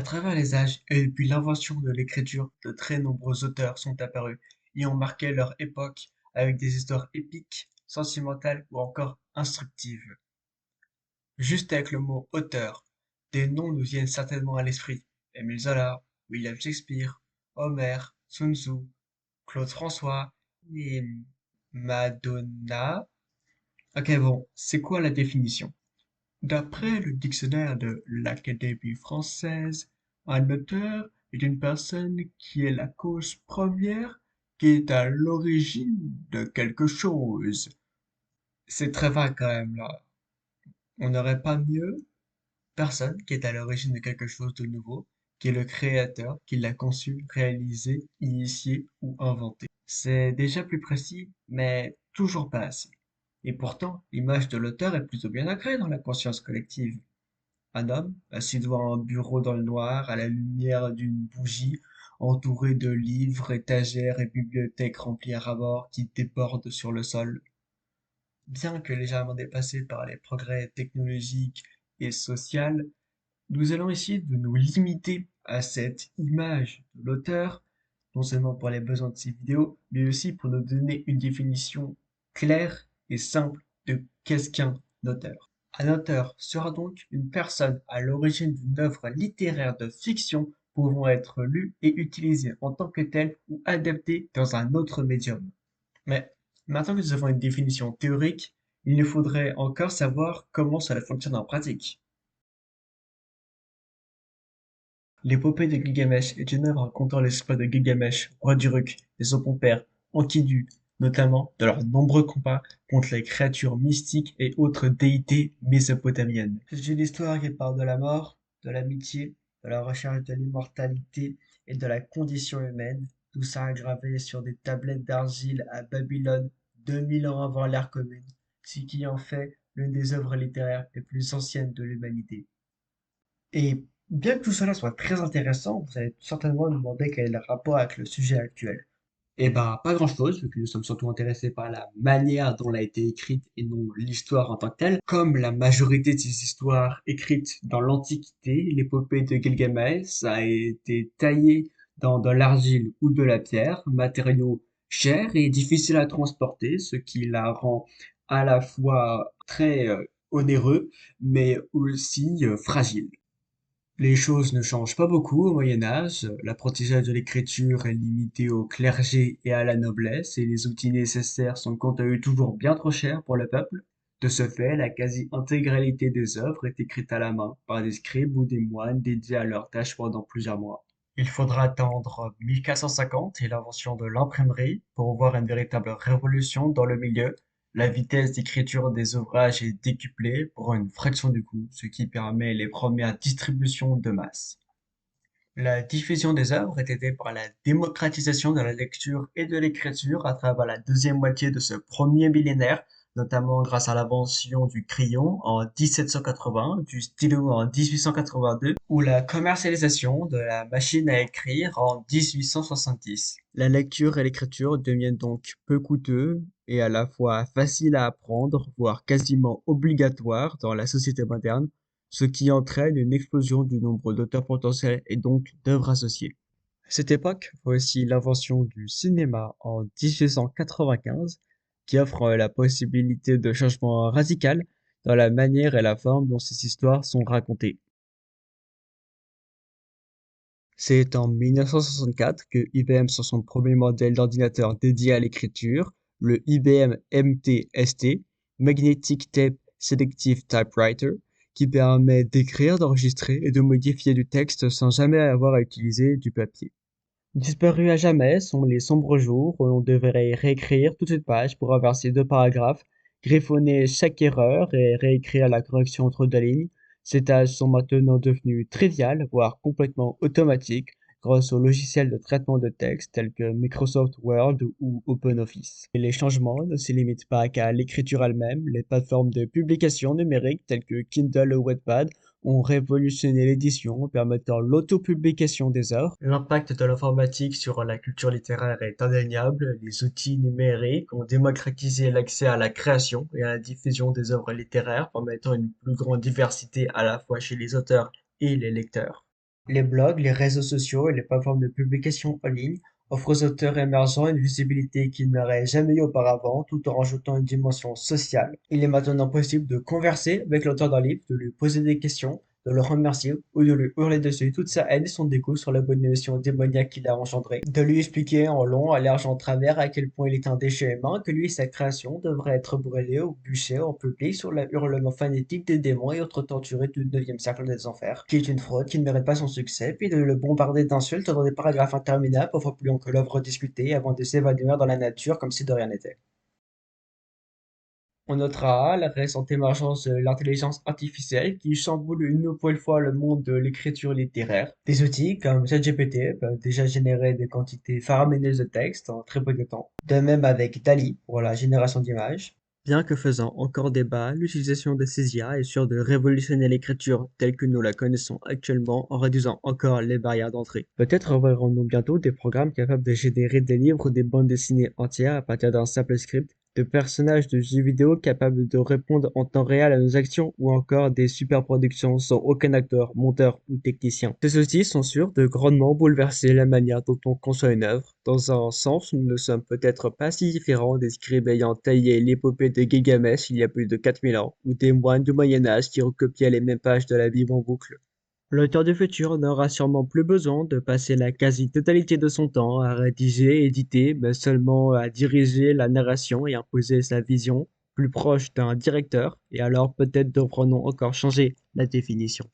À travers les âges et depuis l'invention de l'écriture, de très nombreux auteurs sont apparus et ont marqué leur époque avec des histoires épiques, sentimentales ou encore instructives. Juste avec le mot auteur, des noms nous viennent certainement à l'esprit. Émile Zola, William Shakespeare, Homère, Sun Tzu, Claude François et Madonna. Ok, bon, c'est quoi la définition? D'après le dictionnaire de l'Académie française, un auteur est une personne qui est la cause première qui est à l'origine de quelque chose. C'est très vague quand même là. On n'aurait pas mieux personne qui est à l'origine de quelque chose de nouveau, qui est le créateur, qui l'a conçu, réalisé, initié ou inventé. C'est déjà plus précis, mais toujours pas assez. Et pourtant, l'image de l'auteur est plutôt bien ancrée dans la conscience collective. Un homme, assis devant un bureau dans le noir, à la lumière d'une bougie, entouré de livres, étagères et bibliothèques remplies à ras-bord qui débordent sur le sol. Bien que légèrement dépassés par les progrès technologiques et sociaux, nous allons essayer de nous limiter à cette image de l'auteur, non seulement pour les besoins de ces vidéos, mais aussi pour nous donner une définition claire et simple de qu'est-ce qu'un auteur. Un auteur sera donc une personne à l'origine d'une œuvre littéraire de fiction pouvant être lue et utilisée en tant que telle ou adaptée dans un autre médium. Mais maintenant que nous avons une définition théorique, il nous faudrait encore savoir comment cela fonctionne en pratique. L'épopée de Gilgamesh est une œuvre racontant l'exploit de Gilgamesh, roi d'Uruk, et son compère, Enkidu, notamment de leurs nombreux combats contre les créatures mystiques et autres déités mésopotamiennes. C'est une histoire qui parle de la mort, de l'amitié, de la recherche de l'immortalité et de la condition humaine, tout ça gravé sur des tablettes d'argile à Babylone 2000 ans avant l'ère commune, ce qui en fait l'une des œuvres littéraires les plus anciennes de l'humanité. Et bien que tout cela soit très intéressant, vous allez certainement me demander quel est le rapport avec le sujet actuel. Eh ben, pas grand-chose, vu que nous sommes surtout intéressés par la manière dont elle a été écrite et non l'histoire en tant que telle. Comme la majorité de ces histoires écrites dans l'Antiquité, l'épopée de Gilgamesh a été taillée dans de l'argile ou de la pierre, matériaux chers et difficiles à transporter, ce qui la rend à la fois très onéreux, mais aussi fragile. Les choses ne changent pas beaucoup au Moyen Âge, l'apprentissage de l'écriture est limité au clergé et à la noblesse, et les outils nécessaires sont quant à eux toujours bien trop chers pour le peuple. De ce fait, la quasi-intégralité des œuvres est écrite à la main par des scribes ou des moines dédiés à leur tâche pendant plusieurs mois. Il faudra attendre 1450 et l'invention de l'imprimerie pour voir une véritable révolution dans le milieu. La vitesse d'écriture des ouvrages est décuplée pour une fraction du coût, ce qui permet les premières distributions de masse. La diffusion des œuvres est aidée par la démocratisation de la lecture et de l'écriture à travers la deuxième moitié de ce premier millénaire, notamment grâce à l'invention du crayon en 1780, du stylo en 1882 ou la commercialisation de la machine à écrire en 1870. La lecture et l'écriture deviennent donc peu coûteux et à la fois faciles à apprendre, voire quasiment obligatoires dans la société moderne, ce qui entraîne une explosion du nombre d'auteurs potentiels et donc d'œuvres associées. Cette époque voit aussi l'invention du cinéma en 1895, qui offre la possibilité de changement radical dans la manière et la forme dont ces histoires sont racontées. C'est en 1964 que IBM sort son premier modèle d'ordinateur dédié à l'écriture, le IBM MTST, Magnetic Tape Selective Typewriter, qui permet d'écrire, d'enregistrer et de modifier du texte sans jamais avoir à utiliser du papier. Disparus à jamais sont les sombres jours où l'on devrait réécrire toute une page pour inverser deux paragraphes, griffonner chaque erreur et réécrire la correction entre deux lignes. Ces tâches sont maintenant devenues triviales, voire complètement automatiques, grâce aux logiciels de traitement de texte tels que Microsoft Word ou OpenOffice. Et les changements ne se limitent pas qu'à l'écriture elle-même, les plateformes de publication numérique telles que Kindle ou Wattpad ont révolutionné l'édition, permettant l'autopublication des œuvres. L'impact de l'informatique sur la culture littéraire est indéniable. Les outils numériques ont démocratisé l'accès à la création et à la diffusion des œuvres littéraires, permettant une plus grande diversité à la fois chez les auteurs et les lecteurs. Les blogs, les réseaux sociaux et les plateformes de publication en ligne offrent aux auteurs émergents une visibilité qu'ils n'auraient jamais eu auparavant, tout en rajoutant une dimension sociale. Il est maintenant possible de converser avec l'auteur d'un livre, de lui poser des questions, de le remercier ou de lui hurler dessus toute sa haine et son dégoût sur l'abomination démoniaque qu'il a engendrée. De lui expliquer en long, en large, en travers à quel point il est un déchet humain, que lui et sa création devraient être brûlés ou bûchés en public sur le hurlement fanatique des démons et autres torturés du 9e cercle des enfers, qui est une fraude qui ne mérite pas son succès, puis de le bombarder d'insultes dans des paragraphes interminables, parfois plus longs que l'œuvre discutée, avant de s'évanouir dans la nature comme si de rien n'était. On notera la récente émergence de l'intelligence artificielle qui chamboule une nouvelle fois le monde de l'écriture littéraire. Des outils comme ChatGPT peuvent déjà générer des quantités faramineuses de textes en très peu de temps. De même avec DALL-E pour la génération d'images. Bien que faisant encore débat, l'utilisation de ces IA est sûre de révolutionner l'écriture telle que nous la connaissons actuellement en réduisant encore les barrières d'entrée. Peut-être verrons-nous bientôt des programmes capables de générer des livres ou des bandes dessinées entières à partir d'un simple script, de personnages de jeux vidéo capables de répondre en temps réel à nos actions ou encore des superproductions sans aucun acteur, monteur ou technicien. Ces outils sont sûrs de grandement bouleverser la manière dont on conçoit une œuvre. Dans un sens, nous ne sommes peut-être pas si différents des scribes ayant taillé l'épopée de Gilgamesh il y a plus de 4000 ans, ou des moines du Moyen-Âge qui recopiaient les mêmes pages de la Bible en boucle. L'auteur du futur n'aura sûrement plus besoin de passer la quasi-totalité de son temps à rédiger, éditer, mais seulement à diriger la narration et imposer sa vision, plus proche d'un directeur, et alors peut-être devrons-nous encore changer la définition.